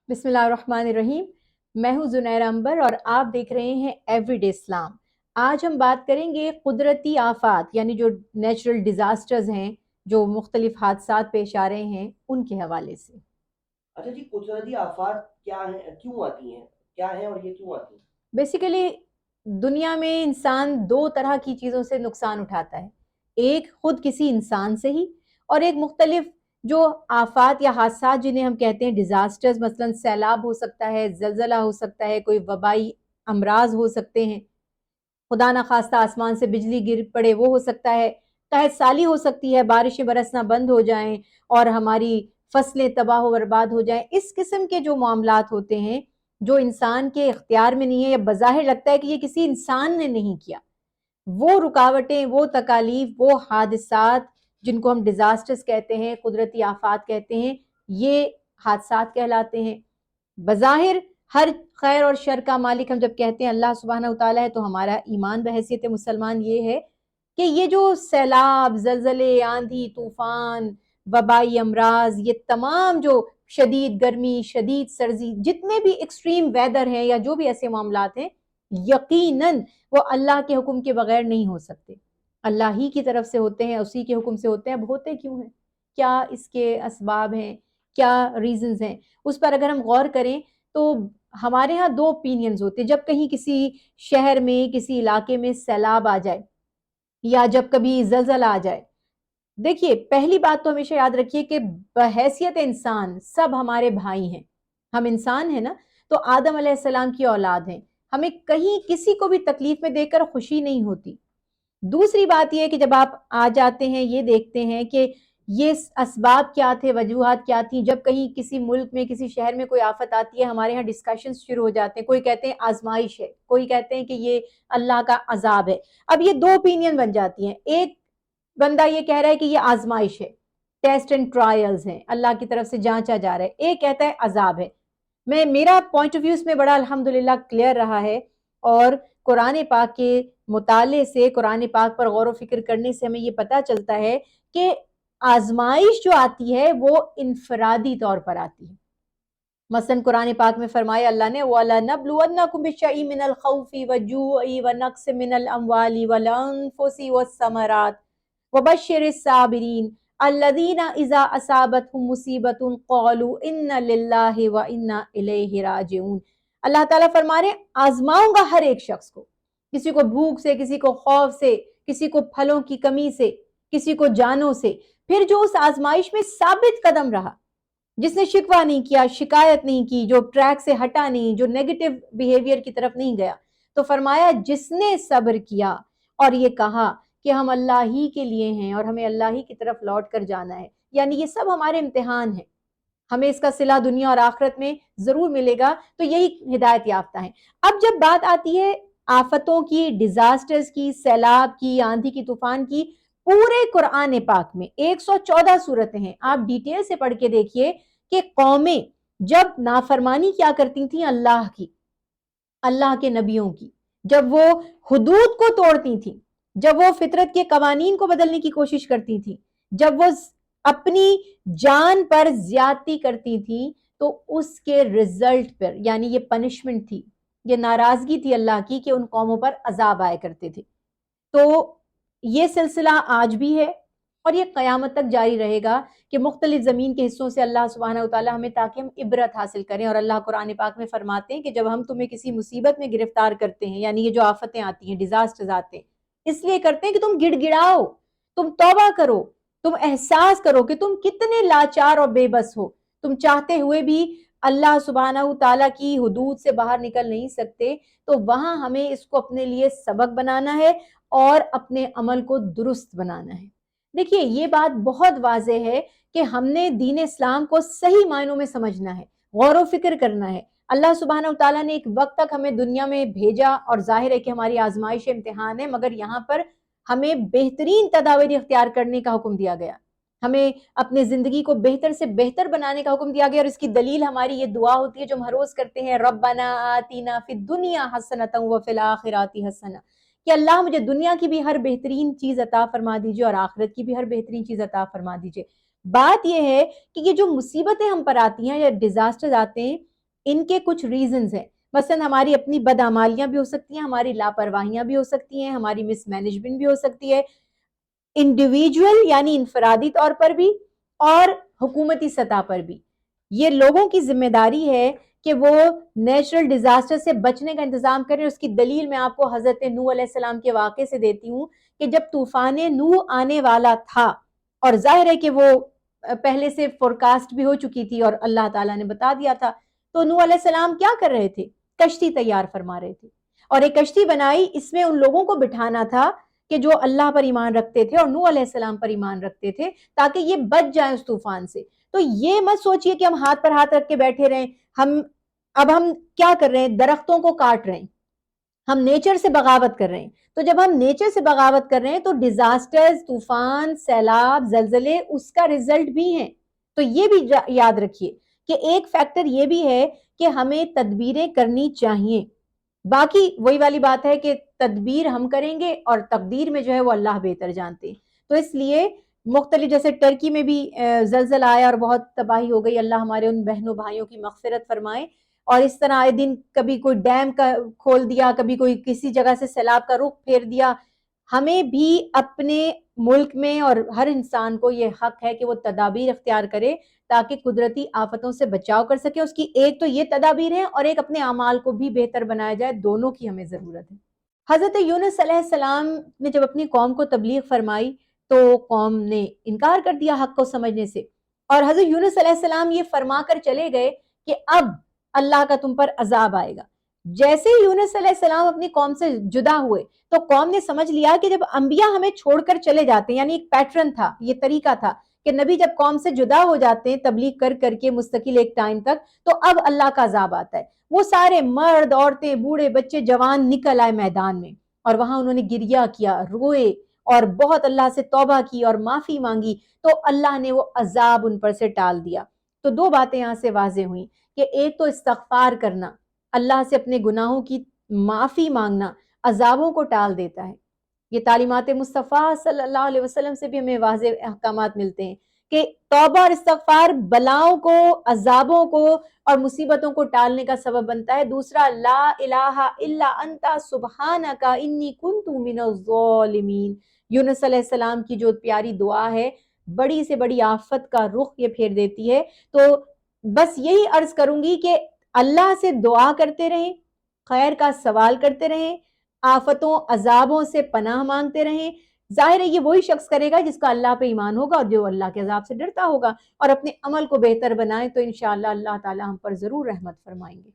بسم اللہ الرحمن الرحیم۔ میں ہوں زنیر امبر اور آپ دیکھ رہے ہیں ایوری ڈے اسلام۔ آج ہم بات کریں گے قدرتی آفات یعنی جو نیچرل ڈیزاسٹرز ہیں، جو مختلف حادثات پیش آ رہے ہیں، ان کے حوالے سے۔ اچھا جی، قدرتی آفات کیا ہیں، کیوں آتی ہیں، کیا ہیں اور یہ کیوں آتی ہیں؟ بیسیکلی دنیا میں انسان دو طرح کی چیزوں سے نقصان اٹھاتا ہے، ایک خود کسی انسان سے ہی، اور ایک مختلف جو آفات یا حادثات جنہیں ہم کہتے ہیں ڈیزاسٹرز، مثلا سیلاب ہو سکتا ہے، زلزلہ ہو سکتا ہے، کوئی وبائی امراض ہو سکتے ہیں، خدا نخواستہ آسمان سے بجلی گر پڑے وہ ہو سکتا ہے، قحط سالی ہو سکتی ہے، بارشیں برسنا بند ہو جائیں اور ہماری فصلیں تباہ و برباد ہو جائیں۔ اس قسم کے جو معاملات ہوتے ہیں جو انسان کے اختیار میں نہیں ہے، یا بظاہر لگتا ہے کہ یہ کسی انسان نے نہیں کیا، وہ رکاوٹیں، وہ تکالیف، وہ حادثات جن کو ہم ڈیزاسٹرز کہتے ہیں، قدرتی آفات کہتے ہیں، یہ حادثات کہلاتے ہیں۔ بظاہر ہر خیر اور شر کا مالک ہم جب کہتے ہیں اللہ سبحانہ وتعالی ہے، تو ہمارا ایمان بحیثیت مسلمان یہ ہے کہ یہ جو سیلاب، زلزلے، آندھی، طوفان، وبائی امراض، یہ تمام جو شدید گرمی، شدید سردی، جتنے بھی ایکسٹریم ویدر ہیں یا جو بھی ایسے معاملات ہیں، یقیناً وہ اللہ کے حکم کے بغیر نہیں ہو سکتے، اللہ ہی کی طرف سے ہوتے ہیں، اسی کے حکم سے ہوتے ہیں۔ اب ہوتے کیوں ہیں، کیا اس کے اسباب ہیں، کیا ریزنز ہیں، اس پر اگر ہم غور کریں تو ہمارے ہاں دو اوپینینز ہوتے ہیں۔ جب کہیں کسی شہر میں، کسی علاقے میں سیلاب آ جائے یا جب کبھی زلزلہ آ جائے، دیکھیے پہلی بات تو ہمیشہ یاد رکھیے کہ بحیثیت انسان سب ہمارے بھائی ہیں، ہم انسان ہیں نا، تو آدم علیہ السلام کی اولاد ہیں، ہمیں کہیں کسی کو بھی تکلیف میں دیکھ کر خوشی نہیں ہوتی۔ دوسری بات یہ ہے کہ جب آپ آ جاتے ہیں، یہ دیکھتے ہیں کہ یہ اسباب کیا تھے، وجوہات کیا تھیں، جب کہیں کسی ملک میں، کسی شہر میں کوئی آفت آتی ہے، ہمارے ہاں ڈسکشنز شروع ہو جاتے ہیں، کوئی کہتے ہیں آزمائش ہے، کوئی کہتے ہیں کہ یہ اللہ کا عذاب ہے۔ اب یہ دو اوپینین بن جاتی ہیں، ایک بندہ یہ کہہ رہا ہے کہ یہ آزمائش ہے، ٹیسٹ اینڈ ٹرائلز ہیں، اللہ کی طرف سے جانچا جا رہا ہے، ایک کہتا ہے عذاب ہے۔ میرا پوائنٹ آف ویو اس میں بڑا الحمدللہ کلیئر رہا ہے، اور قرآن پاک کے مطالعے سے، قرآن پاک پر غور و فکر کرنے سے ہمیں یہ پتہ چلتا ہے کہ آزمائش جو آتی ہے وہ انفرادی طور پر آتی ہے۔ مثلا قرآن پاک میں فرمایا اللہ نے وَلَنَبْلُوَنَّكُمْ بِالشَّيْءٍ مِّنَ الْخَوْفِ وَالْجُوعِ وَنَقْصٍ مِّنَ الْأَمْوَالِ وَالْأَنفُسِ وَالثَّمَرَاتِ وَبَشِّرِ الصَّابِرِينَ الَّذِينَ إِذَا أَصَابَتْهُم مُّصِیبَةٌ قَالُوا إِنَّ لِلَّهِ وَإِنَّا إِلَیْهِ رَاجِعُونَ۔ اللہ تعالیٰ فرما رہے ہیں آزماؤں گا ہر ایک شخص کو، کسی کو بھوک سے، کسی کو خوف سے، کسی کو پھلوں کی کمی سے، کسی کو جانوں سے۔ پھر جو اس آزمائش میں ثابت قدم رہا، جس نے شکوہ نہیں کیا، شکایت نہیں کی، جو ٹریک سے ہٹا نہیں، جو نیگیٹو بیہیویئر کی طرف نہیں گیا، تو فرمایا جس نے صبر کیا اور یہ کہا کہ ہم اللہ ہی کے لیے ہیں اور ہمیں اللہ ہی کی طرف لوٹ کر جانا ہے، یعنی یہ سب ہمارے امتحان ہیں، ہمیں اس کا صلہ دنیا اور آخرت میں ضرور ملے گا، تو یہی ہدایت یافتہ ہیں۔ اب جب بات آتی ہے آفتوں کی، ڈیزاسٹرز کی، سیلاب کی، آندھی کی، طوفان کی، پورے قرآن پاک میں 114 صورتیں ہیں، آپ ڈیٹیل سے پڑھ کے دیکھیے کہ قومیں جب نافرمانی کیا کرتی تھیں اللہ کی، اللہ کے نبیوں کی، جب وہ حدود کو توڑتی تھیں، جب وہ فطرت کے قوانین کو بدلنے کی کوشش کرتی تھیں، جب وہ اپنی جان پر زیادتی کرتی تھیں، تو اس کے رزلٹ پر، یعنی یہ پنشمنٹ تھی، یہ ناراضگی تھی اللہ کی کہ ان قوموں پر عذاب آئے کرتے تھے۔ تو یہ سلسلہ آج بھی ہے اور یہ قیامت تک جاری رہے گا کہ مختلف زمین کے حصوں سے اللہ سبحانہ وتعالی ہمیں تاکہ ہم عبرت حاصل کریں، اور اللہ قرآن پاک میں فرماتے ہیں کہ جب ہم تمہیں کسی مصیبت میں گرفتار کرتے ہیں، یعنی یہ جو آفتیں آتی ہیں، ڈیزاسٹرز آتے ہیں، اس لیے کرتے ہیں کہ تم گڑ گڑاؤ، تم توبہ کرو، تم احساس کرو کہ تم کتنے لاچار اور بے بس ہو، تم چاہتے ہوئے بھی اللہ سبحانہ وتعالی کی حدود سے باہر نکل نہیں سکتے۔ تو وہاں ہمیں اس کو اپنے لیے سبق بنانا ہے اور اپنے عمل کو درست بنانا ہے۔ دیکھیے یہ بات بہت واضح ہے کہ ہم نے دین اسلام کو صحیح معنوں میں سمجھنا ہے، غور و فکر کرنا ہے۔ اللہ سبحانہ وتعالیٰ نے ایک وقت تک ہمیں دنیا میں بھیجا، اور ظاہر ہے کہ ہماری آزمائش امتحان ہے، مگر یہاں پر ہمیں بہترین تدابیر اختیار کرنے کا حکم دیا گیا، ہمیں اپنے زندگی کو بہتر سے بہتر بنانے کا حکم دیا گیا، اور اس کی دلیل ہماری یہ دعا ہوتی ہے جو ہم ہر روز کرتے ہیں، ربنا آتینا فی الدنیا حسنۃ وفی الآخرۃ حسنۃ، کہ اللہ مجھے دنیا کی بھی ہر بہترین چیز عطا فرما دیجئے اور آخرت کی بھی ہر بہترین چیز عطا فرما دیجئے۔ بات یہ ہے کہ یہ جو مصیبتیں ہم پر آتی ہیں یا ڈیزاسٹرز آتے ہیں، ان کے کچھ ریزنز ہیں. مثلاً ہماری اپنی بدعمالیاں بھی ہو سکتی ہیں, ہماری لاپرواہیاں بھی ہو سکتی ہیں, ہماری مس مینجمنٹ بھی ہو سکتی ہے, انڈیویجول یعنی انفرادی طور پر بھی اور حکومتی سطح پر بھی. یہ لوگوں کی ذمہ داری ہے کہ وہ نیچرل ڈیزاسٹر سے بچنے کا انتظام کریں. اس کی دلیل میں آپ کو حضرت نوح علیہ السلام کے واقعے سے دیتی ہوں کہ جب طوفان نوح آنے والا تھا, اور ظاہر ہے کہ وہ پہلے سے فورکاسٹ بھی ہو چکی تھی اور اللہ تعالیٰ نے بتا دیا تھا, تو نوح علیہ السلام کیا کر رہے تھے؟ کشتی تیار فرما رہے تھے, اور ایک کشتی بنائی, اس میں ان لوگوں کو بٹھانا تھا کہ جو اللہ پر ایمان رکھتے تھے اور نوح علیہ السلام پر ایمان رکھتے تھے, تاکہ یہ بچ جائیں اس طوفان سے. تو یہ مت سوچئے کہ ہم ہاتھ پر ہاتھ رکھ کے بیٹھے رہیں. اب ہم کیا کر رہے ہیں؟ درختوں کو کاٹ رہے ہیں, ہم نیچر سے بغاوت کر رہے ہیں. تو جب ہم نیچر سے بغاوت کر رہے ہیں تو ڈیزاسٹرز, طوفان, سیلاب, زلزلے اس کا رزلٹ بھی ہیں. تو یہ بھی یاد رکھیے کہ ایک فیکٹر یہ بھی ہے کہ ہمیں تدبیریں کرنی چاہیے. باقی وہی والی بات ہے کہ تدبیر ہم کریں گے اور تقدیر میں جو ہے وہ اللہ بہتر جانتے ہیں. تو اس لیے مختلف, جیسے ٹرکی میں بھی زلزلہ آیا اور بہت تباہی ہو گئی, اللہ ہمارے ان بہنوں بھائیوں کی مغفرت فرمائے. اور اس طرح آئے دن کبھی کوئی ڈیم کا کھول دیا, کبھی کوئی کسی جگہ سے سیلاب کا رخ پھیر دیا. ہمیں بھی اپنے ملک میں اور ہر انسان کو یہ حق ہے کہ وہ تدابیر اختیار کرے تاکہ قدرتی آفتوں سے بچاؤ کر سکے. اس کی ایک تو یہ تدابیر ہے اور ایک اپنے اعمال کو بھی بہتر بنایا جائے, دونوں کی ہمیں ضرورت ہے. حضرت یونس علیہ السلام نے جب اپنی قوم کو تبلیغ فرمائی تو قوم نے انکار کر دیا حق کو سمجھنے سے, اور حضرت یونس علیہ السلام یہ فرما کر چلے گئے کہ اب اللہ کا تم پر عذاب آئے گا. جیسے یونس علیہ السلام اپنی قوم سے جدا ہوئے تو قوم نے سمجھ لیا کہ جب انبیاء ہمیں چھوڑ کر چلے جاتے ہیں, یعنی ایک پیٹرن تھا, یہ طریقہ تھا کہ نبی جب قوم سے جدا ہو جاتے ہیں تبلیغ کر کر کے مستقل ایک ٹائم تک, تو اب اللہ کا عذاب آتا ہے. وہ سارے مرد, عورتیں, بوڑھے, بچے, جوان نکل آئے میدان میں, اور وہاں انہوں نے گریہ کیا, روئے اور بہت اللہ سے توبہ کی اور معافی مانگی, تو اللہ نے وہ عذاب ان پر سے ٹال دیا. تو دو باتیں یہاں سے واضح ہوئیں کہ ایک تو استغفار کرنا, اللہ سے اپنے گناہوں کی معافی مانگنا عذابوں کو ٹال دیتا ہے. یہ تعلیمات مصطفیٰ صلی اللہ علیہ وسلم سے بھی ہمیں واضح احکامات ملتے ہیں کہ توبہ اور استغفار بلاؤں کو, عذابوں کو اور مصیبتوں کو ٹالنے کا سبب بنتا ہے. دوسرا, لا الہ الا انت سبحانک انی کنت من الظالمین. یونس علیہ السلام کی جو پیاری دعا ہے, بڑی سے بڑی آفت کا رخ یہ پھیر دیتی ہے. تو بس یہی عرض کروں گی کہ اللہ سے دعا کرتے رہیں, خیر کا سوال کرتے رہیں, آفتوں عذابوں سے پناہ مانگتے رہیں. ظاہر ہے یہ وہی شخص کرے گا جس کا اللہ پہ ایمان ہوگا اور جو اللہ کے عذاب سے ڈرتا ہوگا, اور اپنے عمل کو بہتر بنائیں تو انشاءاللہ اللہ تعالی ہم پر ضرور رحمت فرمائیں گے.